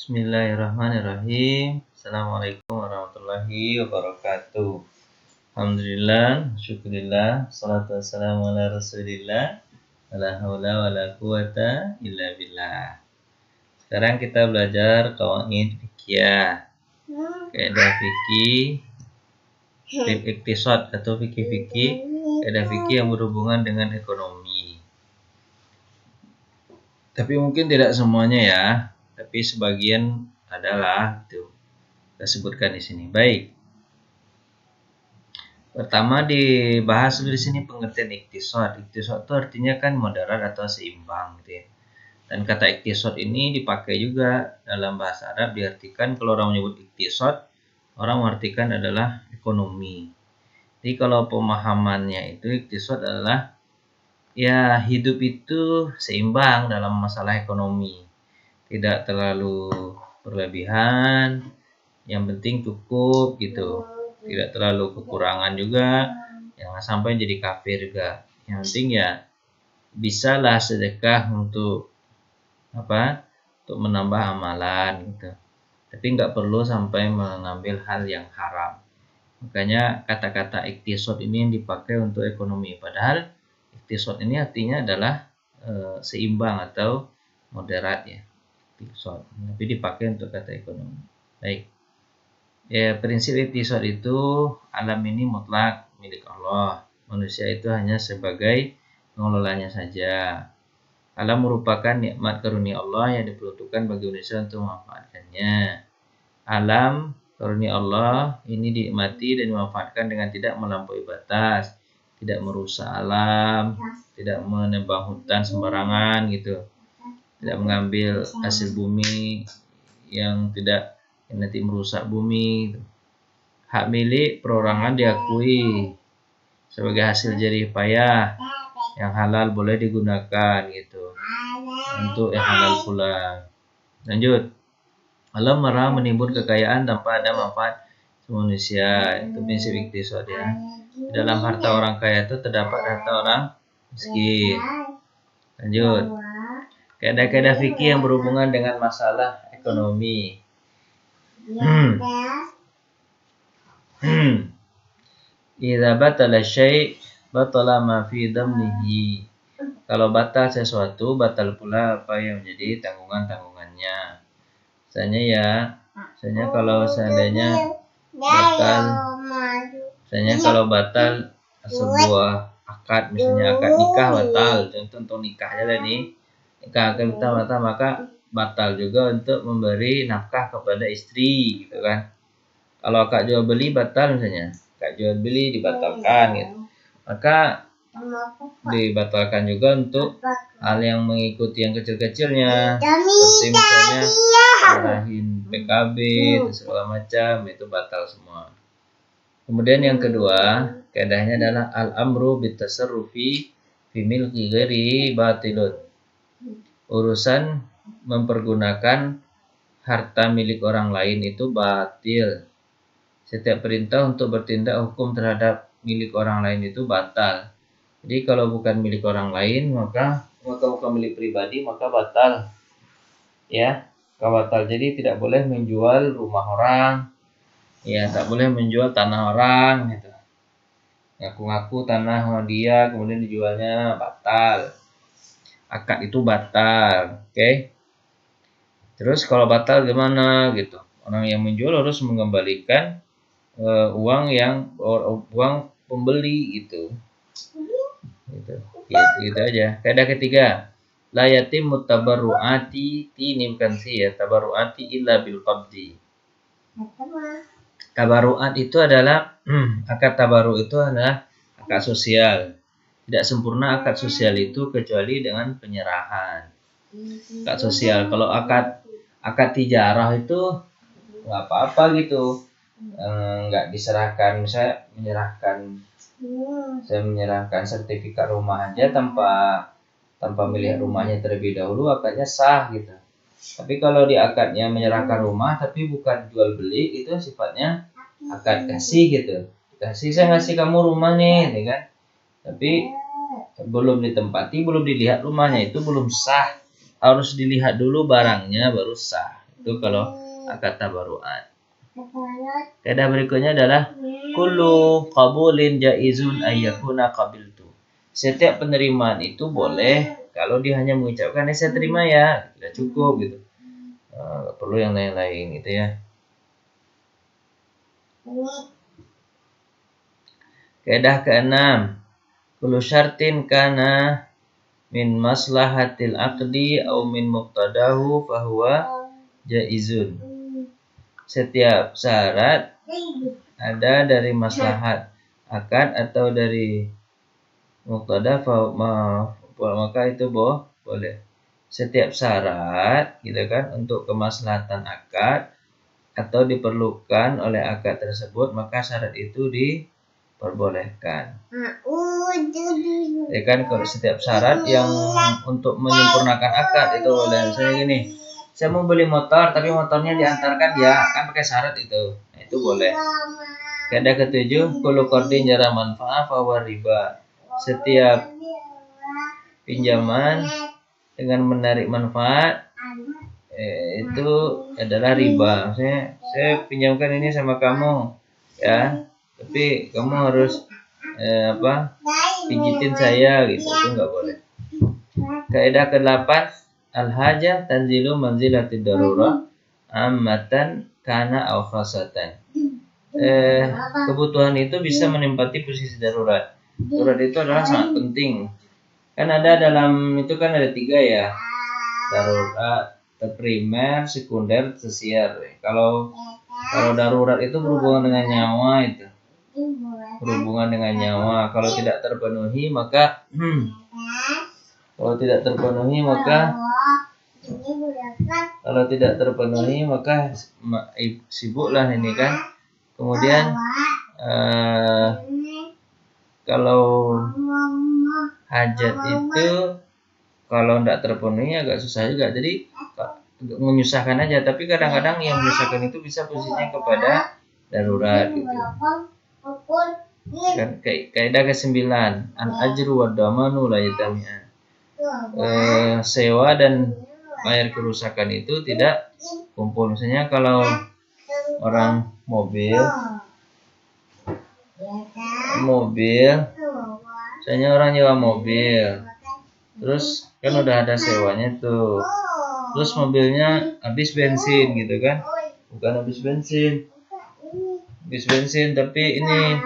Bismillahirrahmanirrahim. Assalamualaikum warahmatullahi wabarakatuh. Alhamdulillah, syukurillah, salatu wassalamu ala rasulillah, wala hawla wala quwata illa billah. Sekarang kita belajar qawaid fikih, kaidah fikih, iktisad atau fikih-fikih, kaidah fikih yang berhubungan dengan ekonomi. Tapi mungkin tidak semuanya ya. Tapi sebagian adalah itu kita sebutkan di sini. Baik. Pertama dibahas di sini pengertian iktisad. Iktisad itu artinya kan moderat atau seimbang gitu ya. Dan kata iktisad ini dipakai juga dalam bahasa Arab, diartikan kalau orang menyebut iktisad, orang mengartikan adalah ekonomi. Jadi kalau pemahamannya itu iktisad adalah ya hidup itu seimbang dalam masalah ekonomi. Tidak terlalu berlebihan, yang penting cukup gitu. Tidak terlalu kekurangan juga, jangan sampai jadi kafir juga. Yang penting ya bisalah sedekah untuk untuk menambah amalan gitu. Tapi nggak perlu sampai mengambil hal yang haram. Makanya kata-kata iktisad ini yang dipakai untuk ekonomi. Padahal iktisad ini artinya adalah seimbang atau moderat ya. Tapi dipakai untuk kata ekonomi. Baik. Ya, prinsip iktisad itu alam ini mutlak milik Allah. Manusia itu hanya sebagai pengelolanya saja. Alam merupakan nikmat karunia Allah yang diperuntukkan bagi manusia untuk memanfaatkannya. Alam karunia Allah ini dinikmati dan dimanfaatkan dengan tidak melampaui batas, tidak merusak alam, tidak menebang hutan sembarangan gitu. Tidak mengambil hasil bumi yang nanti merusak bumi. Hak milik perorangan diakui sebagai hasil jerih payah, yang halal boleh digunakan gitu. Untuk yang halal pula. Lanjut. Allah melarang menimbun kekayaan tanpa ada manfaat manusia. Itu prinsip iktisad ya. Dalam harta orang kaya itu terdapat harta orang miskin. Lanjut. Kaidah-kaidah fikih yang berhubungan dengan masalah ekonomi. Idza batala syai' batala ma fi dhamnihi. Kalau batal sesuatu, batal pula apa yang menjadi tanggungan-tanggungannya. Misalnya kalau kalau batal sebuah akad, misalnya akad nikah batal, contoh nikah aja nih. Nikah akad batal, maka batal juga untuk memberi nafkah kepada istri gitu kan. Kalau akad jual beli batal misalnya, akad jual beli dibatalkan gitu. Maka dibatalkan juga untuk hal yang mengikuti yang kecil-kecilnya, seperti misalnya marahin PKB dan segala macam, itu batal semua. Kemudian yang kedua, kaidahnya adalah al-amru bitasarrufi fi milki ghairi batilun. Urusan mempergunakan harta milik orang lain itu batil. Setiap perintah untuk bertindak hukum terhadap milik orang lain itu batal. Jadi kalau bukan milik orang lain maka bukan milik pribadi maka batal. Ya, batal. Jadi tidak boleh menjual rumah orang. Ya, tak boleh menjual tanah orang gitu. Ngaku-ngaku tanah dia kemudian dijualnya batal. Akad itu batal. Oke. Terus kalau batal gimana gitu? Orang yang menjual harus mengembalikan uang pembeli gitu. Gitu aja. Kaidah ketiga, la yatimmu tabarruati ini bukan sih ya, tabarruati illa bil qabdi. Tabarruat itu adalah akad tabarru itu adalah akad sosial. Tidak sempurna akad sosial itu kecuali dengan penyerahan. Akad sosial. Kalau akad tijarah itu nggak apa-apa gitu. Nggak diserahkan, saya menyerahkan sertifikat rumah aja tanpa melihat rumahnya terlebih dahulu, akadnya sah gitu. Tapi kalau di akadnya menyerahkan rumah tapi bukan jual beli, itu sifatnya akad kasih gitu. Saya ngasih kamu rumah nih, ya kan? Tapi belum ditempati, belum dilihat rumahnya, itu belum sah. Harus dilihat dulu barangnya baru sah. Itu kalau akad tabaruat. Kaidah berikutnya adalah kullu qabulin jaizun ayyakuna qabiltu. Setiap penerimaan itu boleh kalau dia hanya mengucapkan saya terima ya, sudah cukup gitu. Nggak perlu yang lain-lain gitu ya. Kaidah keenam, kullu syartin kana min maslahatil aqdi au min muqtadahu fahuwa jaizun. Setiap syarat ada dari maslahat akad atau dari muqtada maka itu boleh. Setiap syarat gitu kan untuk kemaslahatan akad atau diperlukan oleh akad tersebut, maka syarat itu diperbolehkan. Ya kan, kalau setiap syarat yang untuk menyempurnakan akad itu boleh. Misalnya gini, saya mau beli motor tapi motornya diantarkan ya, kan pakai syarat itu. Nah, itu boleh. Kaidah ketujuh, kullu qardin jara manfa'a fa huwa riba. Setiap pinjaman dengan menarik manfaat itu adalah riba. Maksudnya saya pinjamkan ini sama kamu ya, tapi kamu harus pijitin saya gitu, itu nggak boleh. Kaidah ke-8, al-hajah tanzilu manzilatid darurah ammatan kana aw khasatan. Kebutuhan itu bisa menempati posisi darurat. Darurat itu adalah sangat penting. Kan ada dalam itu kan ada 3 ya. Darurat, primer, sekunder, tersier. Kalau darurat itu berhubungan dengan nyawa itu. Berhubungan dengan nyawa. Kalau tidak terpenuhi maka sibuklah ini kan. Kemudian kalau hajat itu kalau tidak terpenuhi agak susah juga. Jadi menyusahkan aja. Tapi kadang-kadang yang menyusahkan itu bisa posisinya kepada darurat gitu. Kaidah ke-9, al-ajru wa damanu la yatami'an. Sewa dan bayar kerusakan itu tidak kumpul. Misalnya kalau orang mobil, misalnya orang nyewa mobil, terus kan udah ada sewanya tuh, terus mobilnya habis bensin gitu kan, bukan habis bensin tapi ini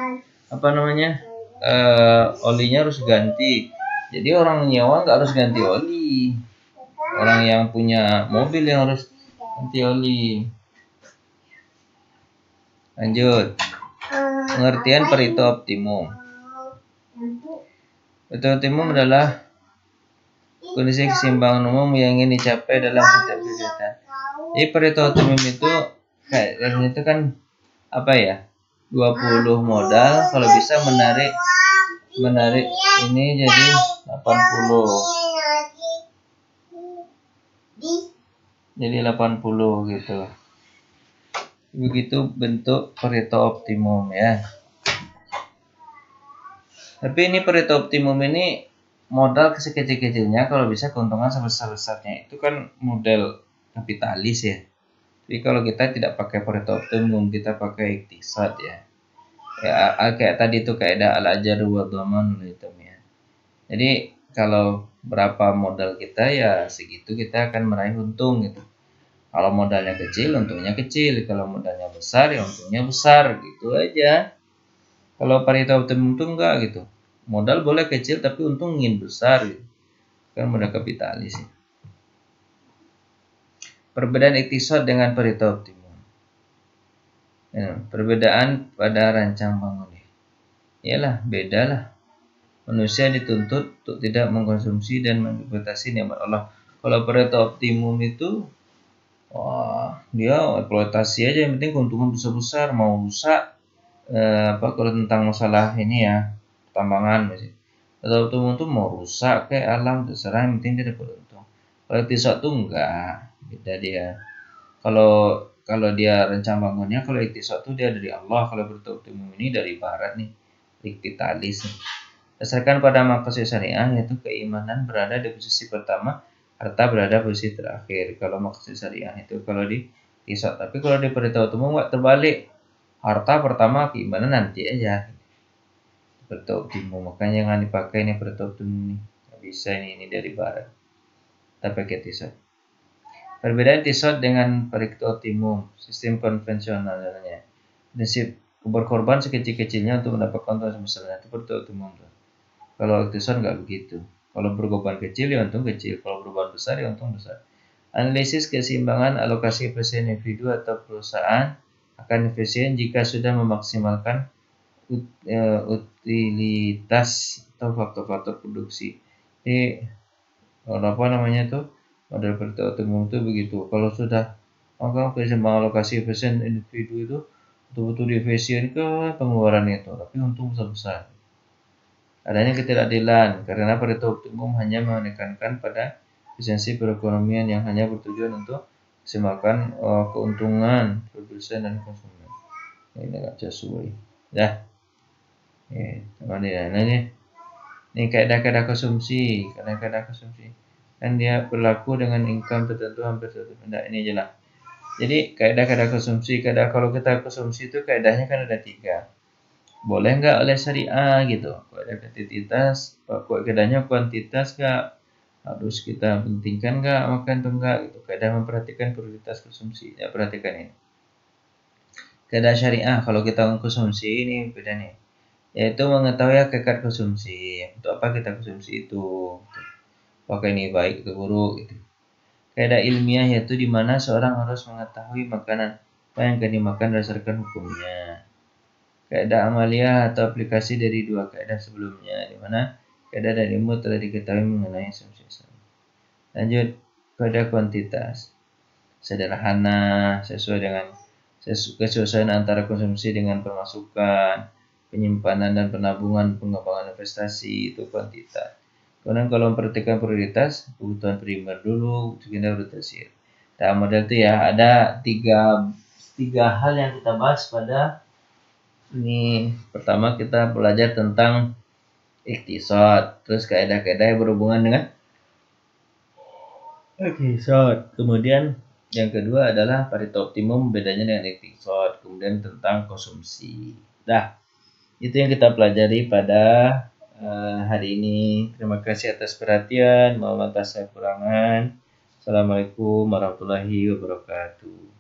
olinya harus ganti. Jadi orang nyewa nggak harus ganti oli, orang yang punya mobil yang harus ganti oli. Lanjut, pengertian Pareto optimum. Pareto optimum adalah kondisi keseimbangan umum yang ingin dicapai dalam setiap kegiatan. Jadi Pareto optimum itu kan 20 modal, kalau bisa menarik ini jadi 80. Jadi 80 gitu. Begitu bentuk Pareto optimum ya. Tapi ini Pareto optimum ini modal sekecil-kecilnya kalau bisa keuntungan sebesar-besarnya. Itu kan model kapitalis ya. Jadi kalau kita tidak pakai Pareto optimum, kita pakai iktisad ya. Kayak tadi tuh kaidah al-ajaru wa dhaman gitu ya. Jadi kalau berapa modal kita ya segitu kita akan meraih untung gitu. Kalau modalnya kecil, untungnya kecil. Kalau modalnya besar, ya untungnya besar gitu aja. Kalau Pareto optimum itu enggak gitu. Modal boleh kecil tapi untung ingin besar gitu. Kan modal kapitalis ya. Perbedaan iktisad dengan Pareto optimum. Ya, perbedaan pada rancang bangun. Iyalah, beda lah. Manusia dituntut untuk tidak mengkonsumsi dan mengeksploitasi nikmat Allah. Kalau Pareto optimum itu, dia eksploitasi aja, yang penting keuntungan besar-besar, mau rusak. Kalau tentang masalah ini ya, tambangan masih. Pareto optimum itu mau rusak kayak alam terserah, yang penting dia dapat untung. Kalau iktisad itu enggak, beda dia. Kalau dia rencana bangunnya, kalau iktisad itu dia dari Allah, kalau Pareto optimum ini dari barat nih, kapitalis. Dasarkan pada maqasid syariah, yaitu keimanan berada di posisi pertama harta berada posisi terakhir. Kalau maksud syariah itu kalau di iktisad. Tapi kalau di perintah umum nggak terbalik. Harta pertama gimana nanti aja. Perintah optimum. Makanya jangan dipakai nih perintah optimum nih. Nggak bisa ini dari barat. Kita pakai iktisad. Perbedaan iktisad dengan perintah optimum. Sistem konvensional namanya. Prinsip berkorban sekecil-kecilnya untuk mendapatkan untung sebesarnya. Itu perintah optimum. Kalau iktisad nggak begitu. Kalau berkorban kecil ya untung kecil. Kalau berkorban besar ya untung besar. Analisis keseimbangan alokasi efisien individu atau perusahaan akan efisien jika sudah memaksimalkan utilitas atau faktor-faktor produksi. Jadi apa namanya tuh model perintah umum itu begitu. Kalau sudah keseimbangan alokasi efisien individu itu betul-betul diefisien ke pengeluaran itu, tapi untung besar-besar. Adanya ketidakadilan karena perintah umum hanya menekankan pada efisiensi perekonomian yang hanya bertujuan untuk semakan keuntungan produsen dan konsumen. Ini nggak sesuai. Ya, teman ya. Nah ini kaidah-kaidah konsumsi, kan dia berlaku dengan income tertentu hampir satu benda ini aja lah. Jadi kaidah-kaidah konsumsi, kalau kita konsumsi itu kaidahnya kan ada 3. Boleh nggak oleh syariah gitu. Kaidah kuantitas, kaidahnya kuantitas nggak, harus kita pentingkan nggak makan atau enggak gitu. Kaidah memperhatikan prioritas konsumsi. Ya perhatikan ini. Kaidah syariah kalau kita konsumsi ini beda nih. Yaitu mengetahui hakikat konsumsi. Untuk apa kita konsumsi itu? Apakah ini baik atau buruk gitu. Kaidah ilmiah yaitu di mana seorang harus mengetahui makanan apa yang akan dimakan berdasarkan hukumnya. Kaidah amaliyah atau aplikasi dari 2 kaidah sebelumnya, di mana kaidah dan ilmu telah diketahui mengenai asumsi. Lanjut, kaidah kuantitas. Sederhana, sesuai dengan kesesuaian antara konsumsi dengan pemasukan, penyimpanan dan penabungan, pengembangan investasi, itu kuantitas. Kemudian kalau memperhatikan prioritas, kebutuhan primer dulu, sekunder tersier. Dalam model itu ya ada tiga hal yang kita bahas pada ini. Pertama kita belajar tentang iktisad, terus kaidah-kaidah yang berhubungan dengan iktisad. Kemudian yang kedua adalah Pareto optimum, bedanya dengan iktisad. Kemudian tentang konsumsi. Itu yang kita pelajari pada hari ini. Terima kasih atas perhatian. Mohon maaf atas kekurangan. Assalamualaikum warahmatullahi wabarakatuh.